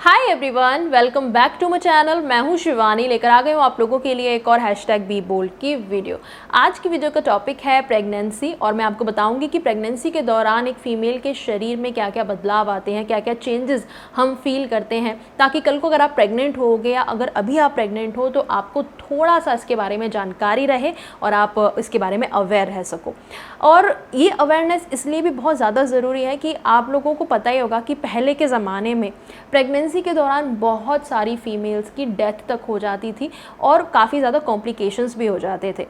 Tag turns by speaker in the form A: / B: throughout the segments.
A: Hi everyone, welcome back to my channel. मैं हूं शिवानी, लेकर आ गई हूं आप लोगों के लिए एक और #बी बोल्ड की वीडियो। आज की वीडियो का टॉपिक है प्रेगनेंसी और मैं आपको बताऊंगी कि प्रेगनेंसी के दौरान एक फ़ीमेल के शरीर में क्या क्या बदलाव आते हैं, क्या क्या चेंजेस हम फील करते हैं, ताकि कल को अगर आप प्रेग्नेंट हो गए या अगर अभी आप प्रेग्नेंट हो तो आपको थोड़ा सा इसके बारे में जानकारी रहे और आप इसके बारे में अवेयर रह सको। और ये अवेयरनेस इसलिए भी बहुत ज़्यादा ज़रूरी है कि आप लोगों को पता ही होगा कि पहले के ज़माने में प्रेगनेंसी के दौरान बहुत सारी फीमेल्स की डेथ तक हो जाती थी और काफ़ी ज़्यादा कॉम्प्लिकेशंस भी हो जाते थे।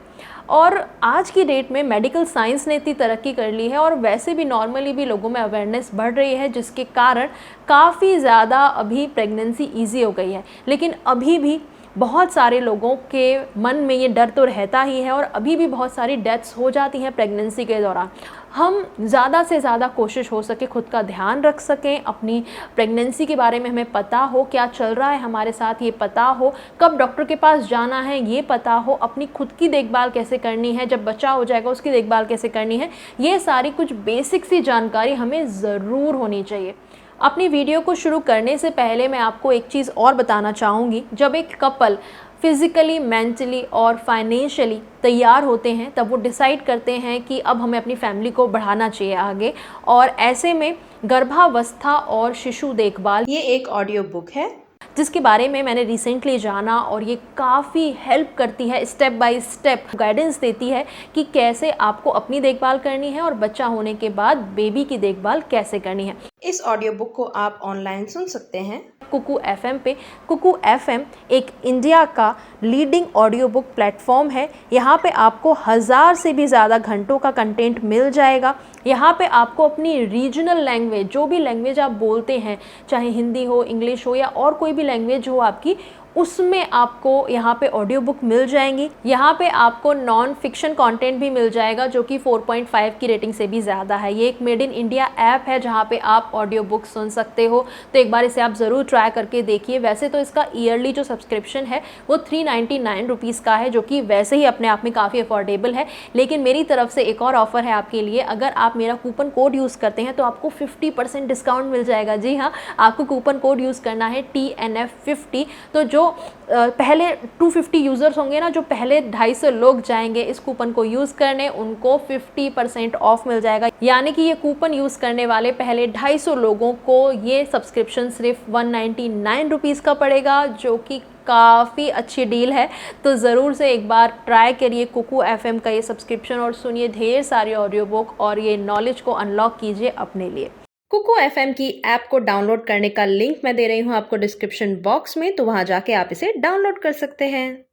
A: और आज की डेट में मेडिकल साइंस ने इतनी तरक्की कर ली है और वैसे भी नॉर्मली भी लोगों में अवेयरनेस बढ़ रही है, जिसके कारण काफ़ी ज़्यादा अभी प्रेगनेंसी ईजी हो गई है। लेकिन अभी भी बहुत सारे लोगों के मन में ये डर तो रहता ही है और अभी भी बहुत सारी डेथ्स हो जाती हैं प्रेगनेंसी के दौरान। हम ज़्यादा से ज़्यादा कोशिश हो सके खुद का ध्यान रख सकें, अपनी प्रेगनेंसी के बारे में हमें पता हो, क्या चल रहा है हमारे साथ ये पता हो, कब डॉक्टर के पास जाना है ये पता हो, अपनी खुद की देखभाल कैसे करनी है, जब बच्चा हो जाएगा उसकी देखभाल कैसे करनी है, ये सारी कुछ बेसिक सी जानकारी हमें ज़रूर होनी चाहिए। अपनी वीडियो को शुरू करने से पहले मैं आपको एक चीज़ और बताना चाहूँगी। जब एक कपल फिज़िकली, मेंटली और फाइनेंशियली तैयार होते हैं तब वो डिसाइड करते हैं कि अब हमें अपनी फैमिली को बढ़ाना चाहिए आगे, और ऐसे में गर्भावस्था और शिशु देखभाल ये एक ऑडियो बुक है जिसके बारे में मैंने रिसेंटली जाना और ये काफ़ी हेल्प करती है, स्टेप बाय स्टेप गाइडेंस देती है कि कैसे आपको अपनी देखभाल करनी है और बच्चा होने के बाद बेबी की देखभाल कैसे करनी है। इस ऑडियो बुक को आप ऑनलाइन सुन सकते हैं कुकू FM पे। कुकू FM एक इंडिया का लीडिंग ऑडियो बुक प्लेटफॉर्म है। यहाँ पे आपको 1000 से भी ज़्यादा घंटों का कंटेंट मिल जाएगा। यहाँ पे आपको अपनी रीजनल लैंग्वेज, जो भी लैंग्वेज आप बोलते हैं, चाहे हिंदी हो, इंग्लिश हो या और कोई भी लैंग्वेज हो आपकी, उसमें आपको यहाँ पे ऑडियो बुक मिल जाएंगी। यहाँ पे आपको नॉन फिक्शन कंटेंट भी मिल जाएगा जो कि 4.5 की रेटिंग से भी ज़्यादा है। ये एक मेड इन इंडिया ऐप है जहाँ पे आप ऑडियो बुक सुन सकते हो, तो एक बार इसे आप ज़रूर ट्राई करके देखिए। वैसे तो इसका ईयरली जो सब्सक्रिप्शन है वो 399 रुपीज़ का है, जो कि वैसे ही अपने आप में काफ़ी अफोर्डेबल है। लेकिन मेरी तरफ से एक और ऑफ़र है आपके लिए। अगर आप मेरा कूपन कोड यूज़ करते हैं तो आपको 50% डिस्काउंट मिल जाएगा। जी हाँ, आपको कूपन कोड यूज़ करना है TNF50। तो जो पहले 250 यूज़र्स होंगे ना, जो पहले 250 लोग जाएंगे इस कूपन को यूज़ करने, उनको 50% ऑफ मिल जाएगा। यानी कि ये कूपन यूज़ करने वाले पहले 250 लोगों को ये सब्सक्रिप्शन सिर्फ 199 रुपीज़ का पड़ेगा, जो कि काफ़ी अच्छी डील है। तो ज़रूर से एक बार ट्राई करिए कुकू FM का ये सब्सक्रिप्शन और सुनिए ढेर सारी ऑडियो बुक और ये नॉलेज को अनलॉक कीजिए अपने लिए। कुकू FM की ऐप को डाउनलोड करने का लिंक मैं दे रही हूँ आपको डिस्क्रिप्शन बॉक्स में, तो वहाँ जाके आप इसे डाउनलोड कर सकते हैं।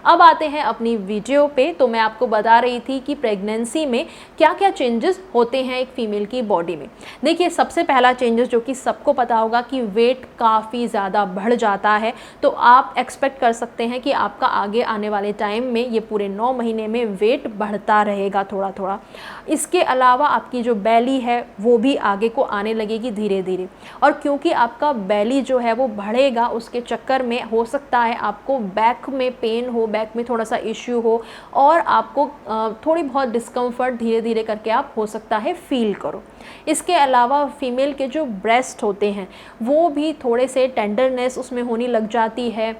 A: अब आते हैं अपनी वीडियो पे। तो मैं आपको बता रही थी कि प्रेगनेंसी में क्या क्या चेंजेस होते हैं एक फ़ीमेल की बॉडी में। देखिए, सबसे पहला चेंजेस जो कि सबको पता होगा कि वेट काफ़ी ज़्यादा बढ़ जाता है। तो आप एक्सपेक्ट कर सकते हैं कि आपका आगे आने वाले टाइम में, ये पूरे 9 महीने में वेट बढ़ता रहेगा थोड़ा थोड़ा। इसके अलावा आपकी जो बैली है वो भी आगे को आने लगेगी धीरे धीरे, और क्योंकि आपका बैली जो है वो बढ़ेगा, उसके चक्कर में हो सकता है आपको बैक में पेन हो, बैक में थोड़ा सा इश्यू हो और आपको थोड़ी बहुत डिस्कम्फर्ट धीरे धीरे करके आप हो सकता है फील करो। इसके अलावा फीमेल के जो ब्रेस्ट होते हैं वो भी थोड़े से टेंडरनेस उसमें होने लग जाती है।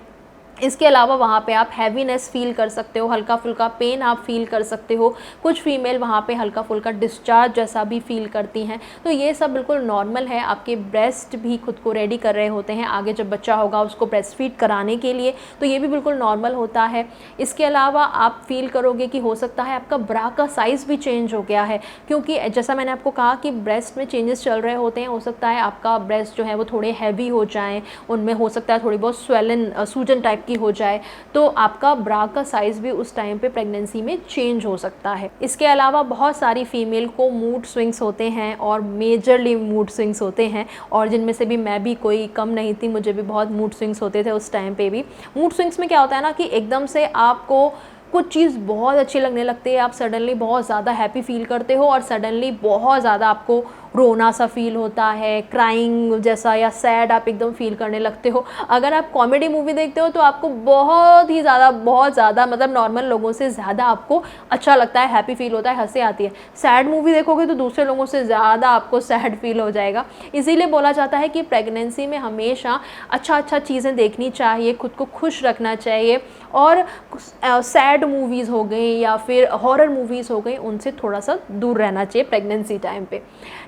A: इसके अलावा वहाँ पे आप हैवीनेस फील कर सकते हो, हल्का फुल्का पेन आप फील कर सकते हो। कुछ फीमेल वहाँ पे हल्का फुल्का डिस्चार्ज जैसा भी फील करती हैं। तो ये सब बिल्कुल नॉर्मल है। आपके ब्रेस्ट भी खुद को रेडी कर रहे होते हैं आगे जब बच्चा होगा उसको ब्रेस्ट फीड कराने के लिए, तो ये भी बिल्कुल नॉर्मल होता है। इसके अलावा आप फील करोगे कि हो सकता है आपका ब्रा का साइज़ भी चेंज हो गया है, क्योंकि जैसा मैंने आपको कहा कि ब्रेस्ट में चेंजेस चल रहे होते हैं। हो सकता है आपका ब्रेस्ट जो है वो थोड़े हैवी हो जाएँ, उनमें हो सकता है थोड़ी बहुत स्वेलन सूजन टाइप की हो जाए, तो आपका ब्रा का साइज़ भी उस टाइम पे प्रेगनेंसी में चेंज हो सकता है। इसके अलावा बहुत सारी फीमेल को मूड स्विंग्स होते हैं और मेजरली मूड स्विंग्स होते हैं, और जिनमें से भी मैं भी कोई कम नहीं थी। मुझे भी बहुत मूड स्विंग्स होते थे उस टाइम पे भी। मूड स्विंग्स में क्या होता है ना कि एकदम से आपको कुछ चीज़ बहुत अच्छी लगने लगती है, आप सडनली बहुत ज़्यादा हैप्पी फील करते हो और सडनली बहुत ज़्यादा आपको रोना सा फील होता है, क्राइंग जैसा या सैड आप एकदम फील करने लगते हो। अगर आप कॉमेडी मूवी देखते हो तो आपको बहुत ही ज़्यादा मतलब नॉर्मल लोगों से ज़्यादा आपको अच्छा लगता है, हैप्पी फील होता है, हंसी आती है। सैड मूवी देखोगे तो दूसरे लोगों से ज़्यादा आपको सैड फील हो जाएगा। इसीलिए बोला जाता है कि प्रेगनेंसी में हमेशा अच्छा चीज़ें देखनी चाहिए, खुद को खुश रखना चाहिए, और सैड मूवीज़ हो गई या फिर हॉरर मूवीज़ हो गई, उनसे थोड़ा सा दूर रहना चाहिए प्रेगनेंसी टाइम पे।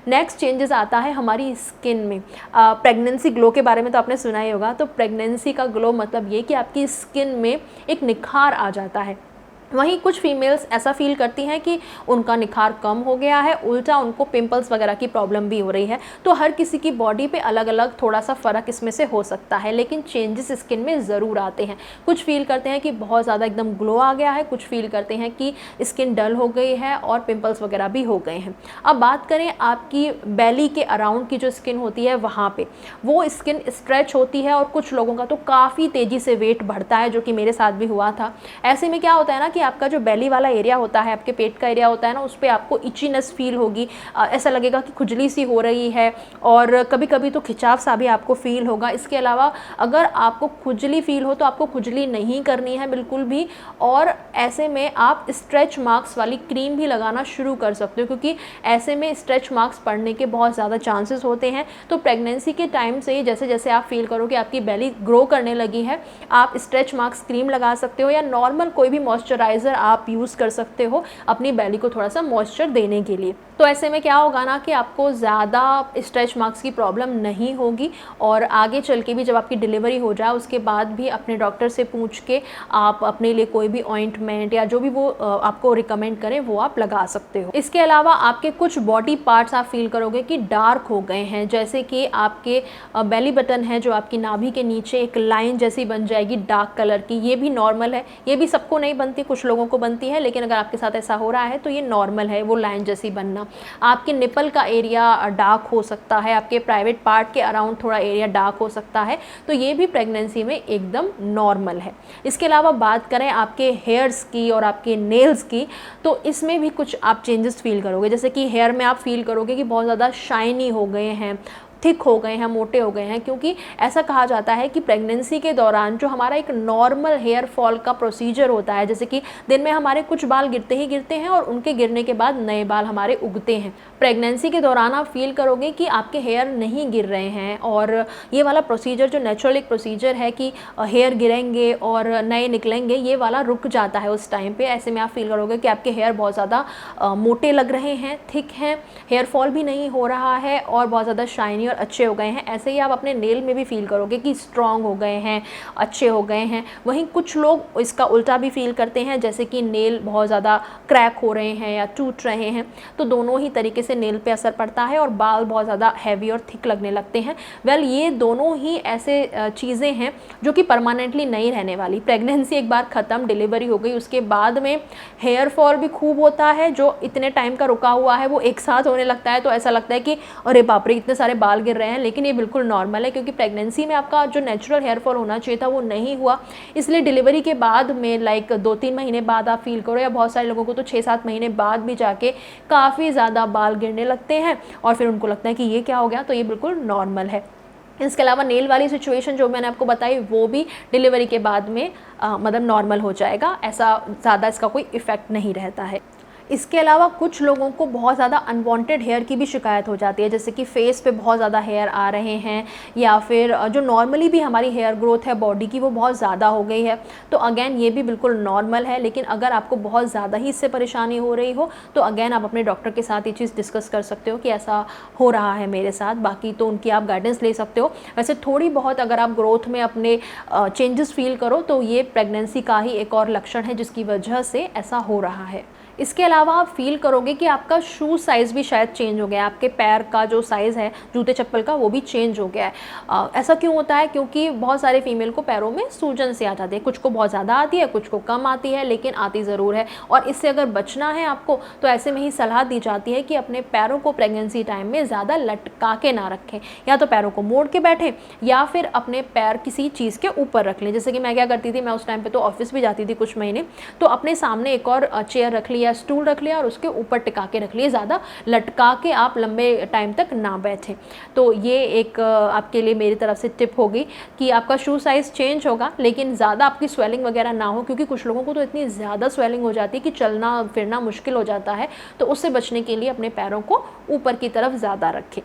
A: नेक्स्ट चेंजेस आता है हमारी स्किन में। प्रेगनेंसी ग्लो के बारे में तो आपने सुना ही होगा। तो प्रेगनेंसी का ग्लो मतलब ये कि आपकी स्किन में एक निखार आ जाता है। वहीं कुछ फीमेल्स ऐसा फील करती हैं कि उनका निखार कम हो गया है, उल्टा उनको पिंपल्स वगैरह की प्रॉब्लम भी हो रही है। तो हर किसी की बॉडी पे अलग अलग थोड़ा सा फ़र्क इसमें से हो सकता है, लेकिन चेंजेस स्किन में ज़रूर आते हैं। कुछ फील करते हैं कि बहुत ज़्यादा एकदम ग्लो आ गया है, कुछ फील करते हैं कि स्किन डल हो गई है और पिंपल्स वगैरह भी हो गए हैं। अब बात करें आपकी बेली के अराउंड की जो स्किन होती है, वहाँ पर वो स्किन स्ट्रेच होती है और कुछ लोगों का तो काफ़ी तेज़ी से वेट बढ़ता है, जो कि मेरे साथ भी हुआ था। ऐसे में क्या होता है ना कि आपका जो बेली वाला एरिया होता है, आपके पेट का एरिया होता है ना, उस पर आपको इचीनेस फील होगी, ऐसा लगेगा कि खुजली सी हो रही है, और कभी कभी तो खिंचाव सा भी आपको फील होगा। इसके अलावा अगर आपको खुजली फील हो तो आपको खुजली नहीं करनी है बिल्कुल भी, और ऐसे में आप स्ट्रेच मार्क्स वाली क्रीम भी लगाना शुरू कर सकते हो, क्योंकि ऐसे में स्ट्रेच मार्क्स पड़ने के बहुत ज़्यादा चांसेस होते हैं। तो प्रेगनेंसी के टाइम से जैसे जैसे आप फील करो कि आपकी बेली ग्रो करने लगी है, आप स्ट्रेच मार्क्स क्रीम लगा सकते हो, या नॉर्मल कोई भी मॉइस्चराइज़र आप यूज़ कर सकते हो अपनी बेली को थोड़ा सा मॉइस्चर देने के लिए। तो ऐसे में क्या होगा ना कि आपको ज़्यादा स्ट्रेच मार्क्स की प्रॉब्लम नहीं होगी, और आगे चल के भी जब आपकी डिलीवरी हो जाए उसके बाद भी अपने डॉक्टर से पूछ के आप अपने लिए कोई भी ऑइंटमेंट या जो भी वो आपको रिकमेंड करें वो आप लगा सकते हो। इसके अलावा आपके कुछ बॉडी पार्ट्स आप फील करोगे कि डार्क हो गए हैं, जैसे कि आपके बेली बटन है जो आपकी नाभि के नीचे एक लाइन जैसी बन जाएगी डार्क कलर की। ये भी नॉर्मल है, ये भी सबको नहीं बनती, कुछ लोगों को बनती है, लेकिन अगर आपके साथ ऐसा हो रहा है तो ये नॉर्मल है, वो लाइन जैसी बनना। आपके निपल का एरिया डार्क हो सकता है, आपके प्राइवेट पार्ट के अराउंड थोड़ा एरिया डार्क हो सकता है, तो ये भी प्रेगनेंसी में एकदम नॉर्मल है। इसके अलावा बात करें आपके हेयर्स की और आपके नेल्स की, तो इसमें भी कुछ आप चेंजेस फील करोगे। जैसे कि हेयर में आप फील करोगे कि बहुत ज़्यादा शाइनी हो गए हैं, थिक हो गए हैं, मोटे हो गए हैं, क्योंकि ऐसा कहा जाता है कि प्रेगनेंसी के दौरान जो हमारा एक नॉर्मल हेयर फॉल का प्रोसीजर होता है, जैसे कि दिन में हमारे कुछ बाल गिरते ही गिरते हैं और उनके गिरने के बाद नए बाल हमारे उगते हैं। प्रेगनेंसी के दौरान आप फील करोगे कि आपके हेयर नहीं गिर रहे हैं, और ये वाला प्रोसीजर जो नेचुरल एक प्रोसीजर है कि हेयर गिरेंगे और नए निकलेंगे, ये वाला रुक जाता है उस टाइम पे। ऐसे में आप फील करोगे कि आपके हेयर बहुत ज़्यादा मोटे लग रहे हैं, थिक हैं, हेयर फॉल भी नहीं हो रहा है और बहुत ज़्यादा शाइनी अच्छे हो गए हैं। ऐसे ही आप अपने नेल में भी फील करोगे कि स्ट्रॉन्ग हो गए हैं, अच्छे हो गए हैं। वहीं कुछ लोग इसका उल्टा भी फील करते हैं, जैसे कि नेल बहुत ज़्यादा क्रैक हो रहे हैं या टूट रहे हैं। तो दोनों ही तरीके से नेल पे असर पड़ता है और बाल बहुत ज़्यादा हैवी और थिक लगने लगते हैं। वेल, ये दोनों ही ऐसे चीज़ें हैं जो कि परमानेंटली नहीं रहने वाली। प्रेगनेंसी एक बार ख़त्म, डिलीवरी हो गई, उसके बाद में हेयर फॉल भी खूब होता है, जो इतने टाइम का रुका हुआ है वो एक साथ होने लगता है। तो ऐसा लगता है कि अरे बाप रे, इतने सारे बाल गिर रहे हैं, लेकिन ये बिल्कुल नॉर्मल है, क्योंकि प्रेगनेंसी में आपका जो नेचुरल हेयर फॉल होना चाहिए था वो नहीं हुआ। इसलिए डिलीवरी के बाद में लाइक 2-3 महीने बाद आप फील करो, या बहुत सारे लोगों को तो 6-7 महीने बाद भी जाके काफ़ी ज़्यादा बाल गिरने लगते हैं और फिर उनको लगता है कि ये क्या हो गया। तो ये बिल्कुल नॉर्मल है। इसके अलावा नेल वाली सिचुएशन जो मैंने आपको बताई, वो भी डिलीवरी के बाद में मतलब नॉर्मल हो जाएगा, ऐसा ज़्यादा इसका कोई इफ़ेक्ट नहीं रहता है। इसके अलावा कुछ लोगों को बहुत ज़्यादा अनवांटेड हेयर की भी शिकायत हो जाती है, जैसे कि फेस पे बहुत ज़्यादा हेयर आ रहे हैं, या फिर जो नॉर्मली भी हमारी हेयर ग्रोथ है बॉडी की वो बहुत ज़्यादा हो गई है। तो अगेन ये भी बिल्कुल नॉर्मल है, लेकिन अगर आपको बहुत ज़्यादा ही इससे परेशानी हो रही हो तो अगेन आप अपने डॉक्टर के साथ ये चीज़ डिस्कस कर सकते हो कि ऐसा हो रहा है मेरे साथ। बाकी तो उनकी आप गाइडेंस ले सकते हो। वैसे थोड़ी बहुत अगर आप ग्रोथ में अपने चेंजेस फील करो तो ये प्रेगनेंसी का ही एक और लक्षण है जिसकी वजह से ऐसा हो रहा है। इसके अलावा आप फील करोगे कि आपका शू साइज़ भी शायद चेंज हो गया है, आपके पैर का जो साइज़ है जूते चप्पल का वो भी चेंज हो गया है। ऐसा क्यों होता है? क्योंकि बहुत सारे फीमेल को पैरों में सूजन से आ जाती है, कुछ को बहुत ज़्यादा आती है, कुछ को कम आती है, लेकिन आती ज़रूर है। और इससे अगर बचना है आपको तो ऐसे में ही सलाह दी जाती है कि अपने पैरों को प्रेगनेंसी टाइम में ज़्यादा लटका के ना रखें, या तो पैरों को मोड़ के बैठें या फिर अपने पैर किसी चीज़ के ऊपर रख लें। जैसे कि मैं क्या करती थी, मैं उस टाइम पर तो ऑफिस भी जाती थी कुछ महीने, तो अपने सामने एक और चेयर रख लिया या स्टूल रख लिया और उसके ऊपर टिका के रख लिए, ज़्यादा लटका के आप लंबे टाइम तक ना बैठें। तो ये एक आपके लिए मेरी तरफ से टिप होगी कि आपका शू साइज़ चेंज होगा लेकिन ज़्यादा आपकी स्वेलिंग वगैरह ना हो, क्योंकि कुछ लोगों को तो इतनी ज़्यादा स्वेलिंग हो जाती है कि चलना फिरना मुश्किल हो जाता है। तो उससे बचने के लिए अपने पैरों को ऊपर की तरफ ज़्यादा रखें।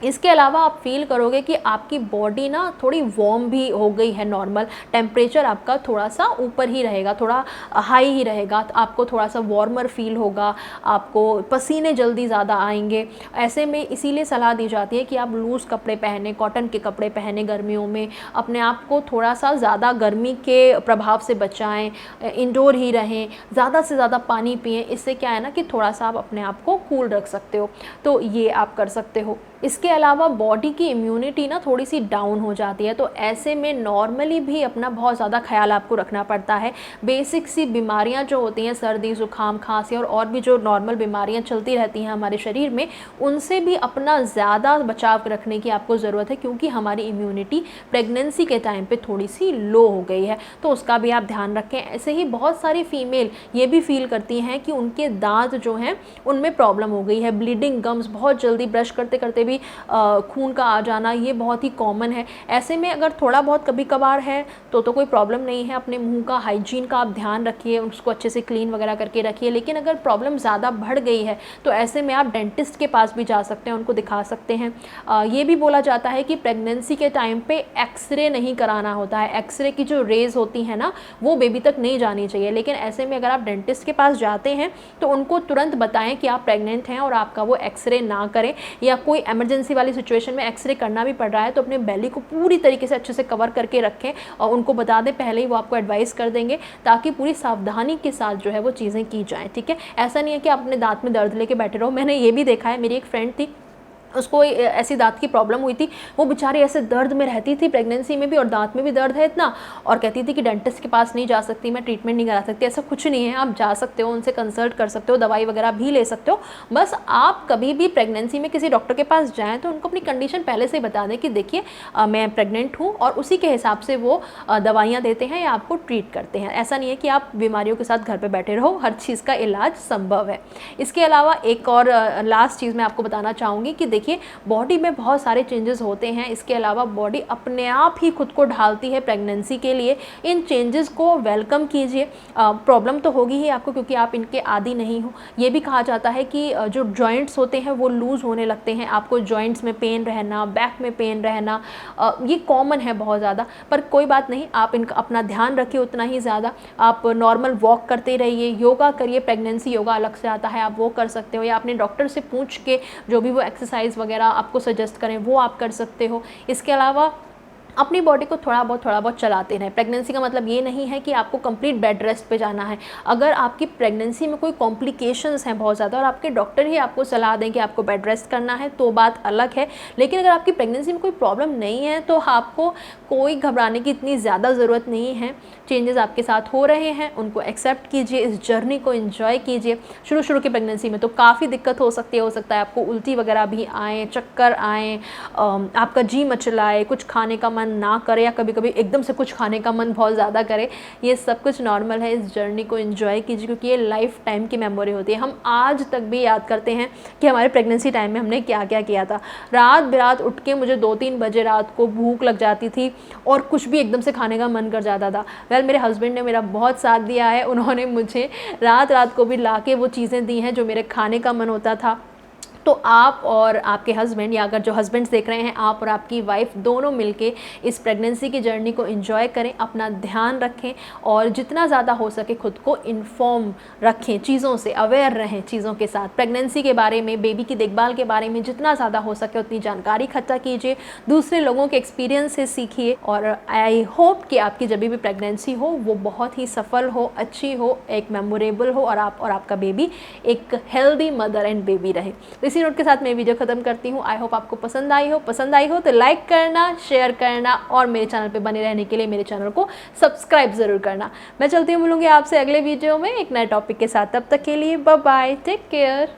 A: इसके अलावा आप फील करोगे कि आपकी बॉडी ना थोड़ी वार्म भी हो गई है, नॉर्मल टेम्परेचर आपका थोड़ा सा ऊपर ही रहेगा, थोड़ा हाई ही रहेगा, तो आपको थोड़ा सा वार्मर फील होगा, आपको पसीने जल्दी ज़्यादा आएंगे। ऐसे में इसीलिए सलाह दी जाती है कि आप लूज़ कपड़े पहने, कॉटन के कपड़े पहने, गर्मियों में अपने आप को थोड़ा सा ज़्यादा गर्मी के प्रभाव से बचाएं, इंडोर ही रहें, ज़्यादा से ज़्यादा पानी पिएं। इससे क्या है ना कि थोड़ा सा आप अपने आप को कूल रख सकते हो, तो ये आप कर सकते हो। इसके अलावा बॉडी की इम्यूनिटी ना थोड़ी सी डाउन हो जाती है, तो ऐसे में नॉर्मली भी अपना बहुत ज़्यादा ख्याल आपको रखना पड़ता है। बेसिक सी बीमारियां जो होती हैं, सर्दी ज़ुकाम खांसी और भी जो नॉर्मल बीमारियां चलती रहती हैं हमारे शरीर में, उनसे भी अपना ज़्यादा बचाव रखने की आपको ज़रूरत है, क्योंकि हमारी इम्यूनिटी प्रेगनेंसी के टाइम पे थोड़ी सी लो हो गई है, तो उसका भी आप ध्यान रखें। ऐसे ही बहुत सारी फीमेल ये भी फील करती हैं कि उनके दांत जो हैं उनमें प्रॉब्लम हो गई है, ब्लीडिंग गम्स, बहुत जल्दी ब्रश करते करते भी खून का आ जाना, ये बहुत ही कॉमन है। ऐसे में अगर थोड़ा बहुत कभी कभार है तो कोई प्रॉब्लम नहीं है, अपने मुंह का हाइजीन का आप ध्यान रखिए, उसको अच्छे से क्लीन वगैरह करके रखिए। लेकिन अगर प्रॉब्लम ज़्यादा बढ़ गई है तो ऐसे में आप डेंटिस्ट के पास भी जा सकते हैं, उनको दिखा सकते हैं। ये भी बोला जाता है कि प्रेगनेंसी के टाइम पे एक्सरे नहीं कराना होता है, एक्सरे की जो रेज होती है ना वो बेबी तक नहीं जानी चाहिए। लेकिन ऐसे में अगर आप डेंटिस्ट के पास जाते हैं तो उनको तुरंत बताएं कि आप प्रेग्नेंट हैं और आपका वो एक्सरे ना करें, या कोई इमरजेंसी वाली सिचुएशन में एक्सरे करना भी पड़ रहा है तो अपने बेली को पूरी तरीके से अच्छे से कवर करके रखें और उनको बता दें पहले ही, वो आपको एडवाइस कर देंगे, ताकि पूरी सावधानी के साथ जो है वो चीज़ें की जाएं। ठीक है, ऐसा नहीं है कि आप अपने दांत में दर्द लेके बैठे रहो। मैंने ये भी देखा है, मेरी एक फ्रेंड थी, उसको ऐसी दांत की प्रॉब्लम हुई थी, वो बेचारी ऐसे दर्द में रहती थी प्रेगनेंसी में भी, और दांत में भी दर्द है इतना, और कहती थी कि डेंटिस्ट के पास नहीं जा सकती, मैं ट्रीटमेंट नहीं करा सकती। ऐसा कुछ नहीं है, आप जा सकते हो, उनसे कंसल्ट कर सकते हो, दवाई वगैरह भी ले सकते हो। बस आप कभी भी प्रेगनेंसी में किसी डॉक्टर के पास जाएँ तो उनको अपनी कंडीशन पहले से ही बता दें कि देखिए मैं प्रेग्नेंट हूँ, और उसी के हिसाब से वो दवाइयाँ देते हैं या आपको ट्रीट करते हैं। ऐसा नहीं है कि आप बीमारियों के साथ घर पर बैठे रहो, हर चीज़ का इलाज संभव है। इसके अलावा एक और लास्ट चीज़ मैं आपको बताना चाहूँगी कि देखिए बॉडी में बहुत सारे चेंजेस होते हैं। इसके अलावा बॉडी अपने आप ही खुद को ढालती है प्रेगनेंसी के लिए। इन चेंजेस को वेलकम कीजिए। प्रॉब्लम तो होगी ही आपको, क्योंकि आप इनके आदी नहीं हो। ये भी कहा जाता है कि जो जॉइंट्स होते हैं वो लूज़ होने लगते हैं, आपको जॉइंट्स में पेन रहना, बैक में पेन रहना, ये कॉमन है बहुत ज़्यादा। पर कोई बात नहीं, आप इनका अपना ध्यान रखिए उतना ही ज़्यादा। आप नॉर्मल वॉक करते रहिए, योगा करिए, प्रेगनेंसी योगा अलग से आता है, आप वो कर सकते हो, या अपने डॉक्टर से पूछ के जो भी वो एक्सरसाइज वगैरह आपको सजेस्ट करें वो आप कर सकते हो। इसके अलावा अपनी बॉडी को थोड़ा बहुत चलाते रहें। प्रेगनेंसी का मतलब ये नहीं है कि आपको कंप्लीट बेड रेस्ट पे जाना है। अगर आपकी प्रेगनेंसी में कोई कॉम्प्लिकेशंस हैं बहुत ज़्यादा और आपके डॉक्टर ही आपको सलाह दें कि आपको बेड रेस्ट करना है तो बात अलग है। लेकिन अगर आपकी प्रेगनेंसी में कोई प्रॉब्लम नहीं है तो आपको कोई घबराने की इतनी ज़्यादा ज़रूरत नहीं है। चेंजेस आपके साथ हो रहे हैं, उनको एक्सेप्ट कीजिए, इस जर्नी को एंजॉय कीजिए। शुरू की प्रेगनेंसी में तो काफ़ी दिक्कत हो सकती है, हो सकता है आपको उल्टी वगैरह भी आए, चक्कर आए, आपका जी मचलाए, कुछ खाने का मन ना करे, या कभी कभी एकदम से कुछ खाने का मन बहुत ज़्यादा करे। ये सब कुछ नॉर्मल है। इस जर्नी को एंजॉय कीजिए, क्योंकि ये लाइफ टाइम की मेमोरी होती है। हम आज तक भी याद करते हैं कि हमारे प्रेगनेंसी टाइम में हमने क्या क्या किया था। रात बिरात उठ के मुझे 2-3 बजे रात को भूख लग जाती थी और कुछ भी एकदम से खाने का मन कर जाता था। मेरे हस्बैंड ने मेरा बहुत साथ दिया है, उन्होंने मुझे रात को भी ला के वो चीज़ें दी हैं जो मेरे खाने का मन होता था। तो आप और आपके हस्बैंड, या अगर जो हस्बैंड्स देख रहे हैं, आप और आपकी वाइफ दोनों मिलके इस प्रेगनेंसी की जर्नी को एंजॉय करें, अपना ध्यान रखें और जितना ज़्यादा हो सके खुद को इन्फॉर्म रखें, चीज़ों से अवेयर रहें, चीज़ों के साथ प्रेगनेंसी के बारे में, बेबी की देखभाल के बारे में जितना ज़्यादा हो सके उतनी जानकारी इकट्ठा कीजिए, दूसरे लोगों के एक्सपीरियंस से सीखिए। और आई होप कि आपकी जब भी प्रेगनेंसी हो वो बहुत ही सफल हो, अच्छी हो, एक मेमोरेबल हो, और आप और आपका बेबी एक हेल्दी मदर एंड बेबी रहे। इसी नोट के साथ मैं वीडियो खत्म करती हूँ। आई होप आपको पसंद आई हो तो लाइक करना, शेयर करना, और मेरे चैनल पे बने रहने के लिए मेरे चैनल को सब्सक्राइब जरूर करना। मैं चलती हूँ, मिलूंगी आपसे अगले वीडियो में एक नए टॉपिक के साथ। तब तक के लिए बाय बाय, टेक केयर।